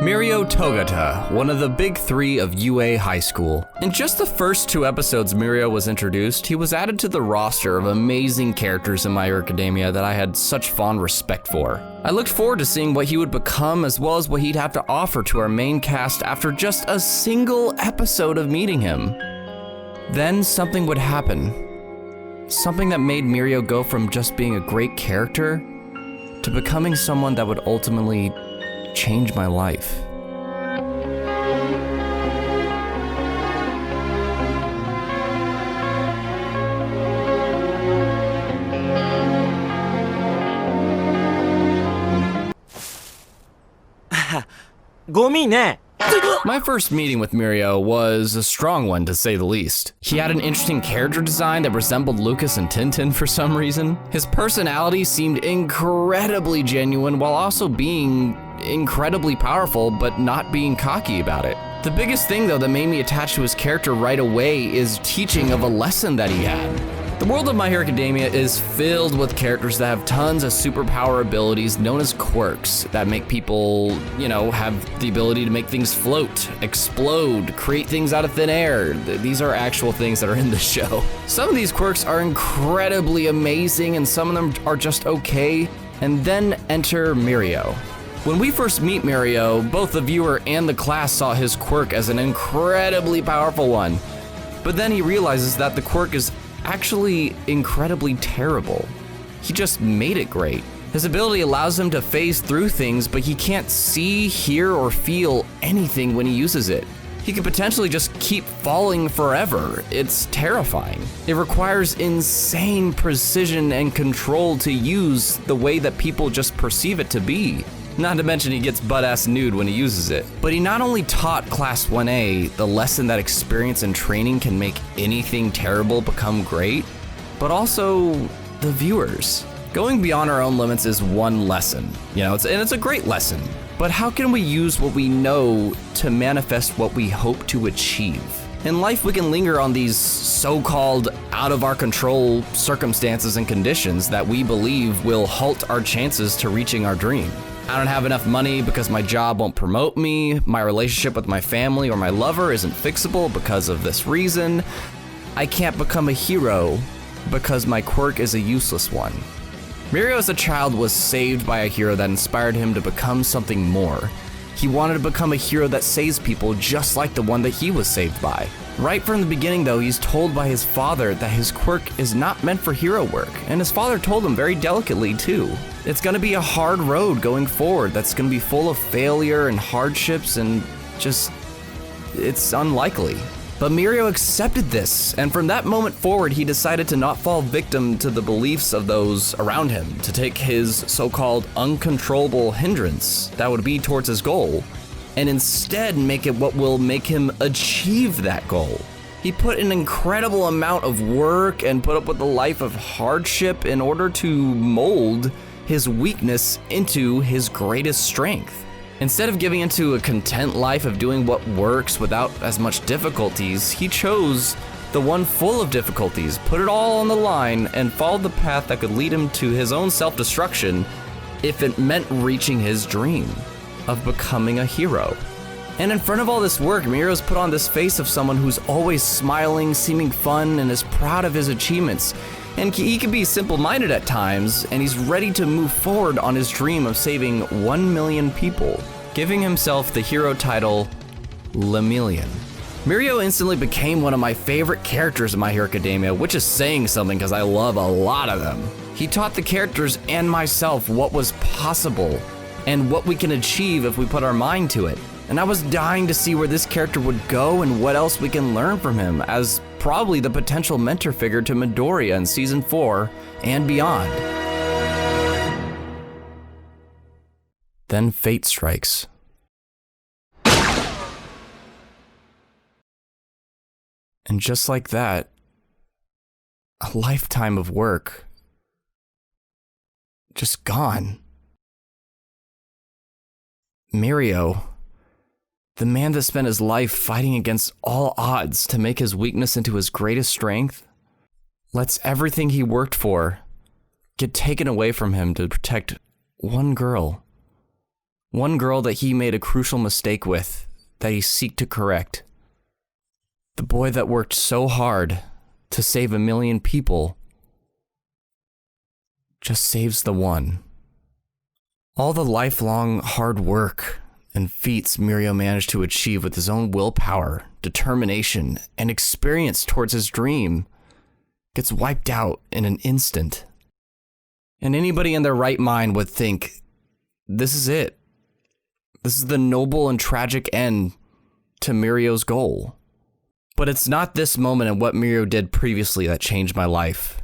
Mirio Togata, one of the big three of UA High School. In just the first 2 episodes Mirio was introduced, he was added to the roster of amazing characters in My Hero Academia that I had such fond respect for. I looked forward to seeing what he would become as well as what he'd have to offer to our main cast after just a single episode of meeting him. Then something would happen. Something that made Mirio go from just being a great character to becoming someone that would ultimately change my life. My first meeting with Mirio was a strong one, to say the least. He had an interesting character design that resembled Lucas and Tintin for some reason. His personality seemed incredibly genuine while also being incredibly powerful, but not being cocky about it. The biggest thing, though, that made me attach to his character right away is teaching of a lesson that he had. The world of My Hero Academia is filled with characters that have tons of superpower abilities known as quirks that make people, have the ability to make things float, explode, create things out of thin air. These are actual things that are in the show. Some of these quirks are incredibly amazing and some of them are just okay. And then enter Mirio. When we first meet Mirio, both the viewer and the class saw his quirk as an incredibly powerful one. But then he realizes that the quirk is actually incredibly terrible. He just made it great. His ability allows him to phase through things, but he can't see, hear, or feel anything when he uses it. He could potentially just keep falling forever. It's terrifying. It requires insane precision and control to use the way that people just perceive it to be. Not to mention he gets butt-ass nude when he uses it. But he not only taught Class 1A the lesson that experience and training can make anything terrible become great, but also the viewers. Going beyond our own limits is one lesson, it's a great lesson. But how can we use what we know to manifest what we hope to achieve? In life, we can linger on these so-called out-of-our-control circumstances and conditions that we believe will halt our chances to reaching our dream. I don't have enough money because my job won't promote me. My relationship with my family or my lover isn't fixable because of this reason. I can't become a hero because my quirk is a useless one. Mirio as a child was saved by a hero that inspired him to become something more. He wanted to become a hero that saves people just like the one that he was saved by. Right from the beginning, though, he's told by his father that his quirk is not meant for hero work, and his father told him very delicately, too. It's gonna be a hard road going forward that's gonna be full of failure and hardships and it's unlikely. But Mirio accepted this, and from that moment forward, he decided to not fall victim to the beliefs of those around him, to take his so-called uncontrollable hindrance that would be towards his goal, and instead make it what will make him achieve that goal. He put an incredible amount of work and put up with a life of hardship in order to mold his weakness into his greatest strength. Instead of giving into a content life of doing what works without as much difficulties, he chose the one full of difficulties, put it all on the line, and followed the path that could lead him to his own self-destruction if it meant reaching his dream of becoming a hero. And in front of all this work, Mirio's put on this face of someone who's always smiling, seeming fun, and is proud of his achievements. And he can be simple-minded at times, and he's ready to move forward on his dream of saving 1 million people, giving himself the hero title, Lemillion. Mirio instantly became one of my favorite characters in My Hero Academia, which is saying something because I love a lot of them. He taught the characters and myself what was possible and what we can achieve if we put our mind to it. And I was dying to see where this character would go and what else we can learn from him as probably the potential mentor figure to Midoriya in Season 4 and beyond. Then fate strikes. And just like that, a lifetime of work just gone. Mirio, the man that spent his life fighting against all odds to make his weakness into his greatest strength, lets everything he worked for get taken away from him to protect one girl, One girl that he made a crucial mistake with, that he seeked to correct. The boy that worked so hard to save 1 million people just saves the one. All the lifelong hard work and feats Mirio managed to achieve with his own willpower, determination, and experience towards his dream gets wiped out in an instant. And anybody in their right mind would think, this is it. This is the noble and tragic end to Mirio's goal. But it's not this moment and what Mirio did previously that changed my life.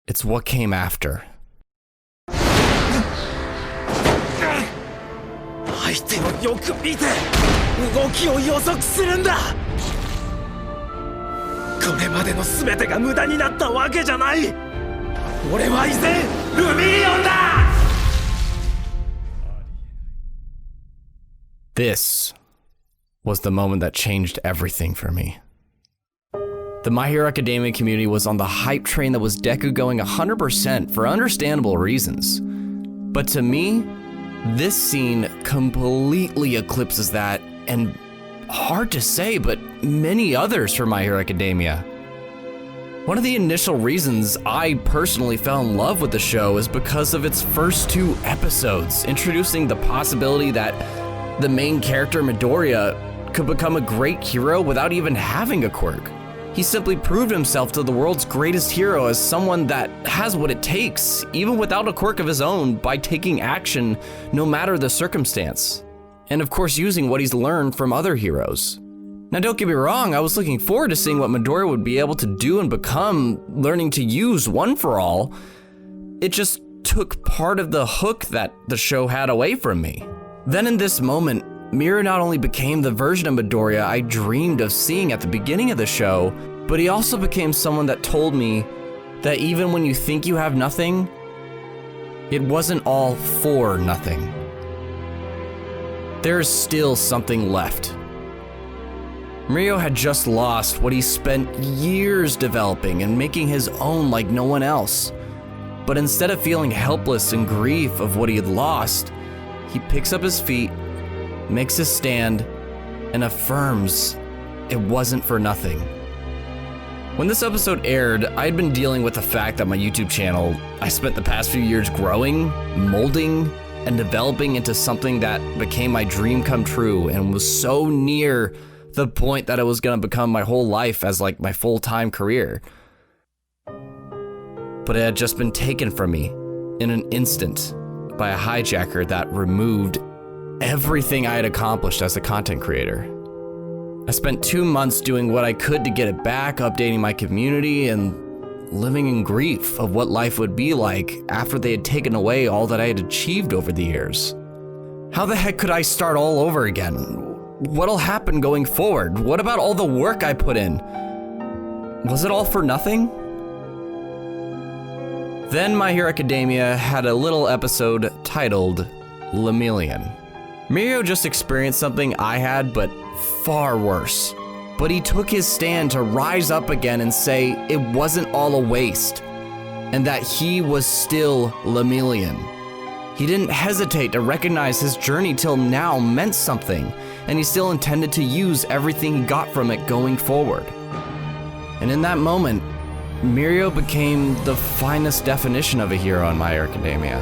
It's what came after. 相手をよく見て動きを予測するんだ。これまでの全てが無駄になったわけじゃない。俺は依然ルミリオンだ。 This was the moment that changed everything for me. The My Hero Academia community was on the hype train that was Deku going 100% for understandable reasons. But to me, this scene completely eclipses that, and hard to say, but many others for My Hero Academia. One of the initial reasons I personally fell in love with the show is because of its first 2 episodes, introducing the possibility that the main character, Midoriya, could become a great hero without even having a quirk. He simply proved himself to the world's greatest hero as someone that has what it takes, even without a quirk of his own, by taking action no matter the circumstance. And of course using what he's learned from other heroes. Now don't get me wrong, I was looking forward to seeing what Midoriya would be able to do and become, learning to use One for All. It just took part of the hook that the show had away from me. Then in this moment, Mirio not only became the version of Midoriya I dreamed of seeing at the beginning of the show, but he also became someone that told me that even when you think you have nothing, it wasn't all for nothing. There's still something left. Mirio had just lost what he spent years developing and making his own like no one else. But instead of feeling helpless and grief of what he had lost, he picks up his feet, makes his stand, and affirms it wasn't for nothing. When this episode aired, I'd been dealing with the fact that my YouTube channel, I spent the past few years growing, molding, and developing into something that became my dream come true and was so near the point that it was gonna become my whole life as like my full-time career. But it had just been taken from me in an instant by a hijacker that removed everything I had accomplished as a content creator. I spent 2 months doing what I could to get it back, updating my community, and living in grief of what life would be like after they had taken away all that I had achieved over the years. How the heck could I start all over again? What'll happen going forward? What about all the work I put in? Was it all for nothing? Then My Hero Academia had a little episode titled Lemillion. Mirio just experienced something I had, but far worse. But he took his stand to rise up again and say it wasn't all a waste, and that he was still Lemillion. He didn't hesitate to recognize his journey till now meant something, and he still intended to use everything he got from it going forward. And in that moment, Mirio became the finest definition of a hero in My Hero Academia.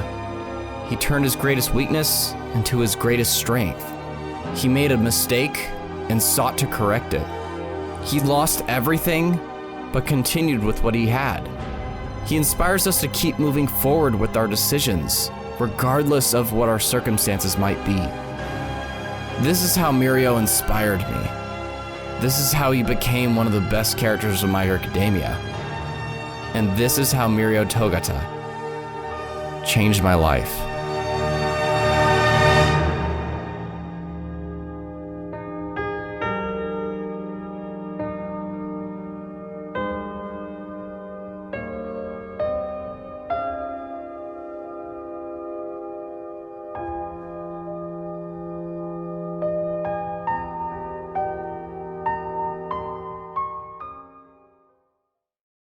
He turned his greatest weakness into his greatest strength. He made a mistake and sought to correct it. He lost everything, but continued with what he had. He inspires us to keep moving forward with our decisions, regardless of what our circumstances might be. This is how Mirio inspired me. This is how he became one of the best characters of My Hero Academia. And this is how Mirio Togata changed my life.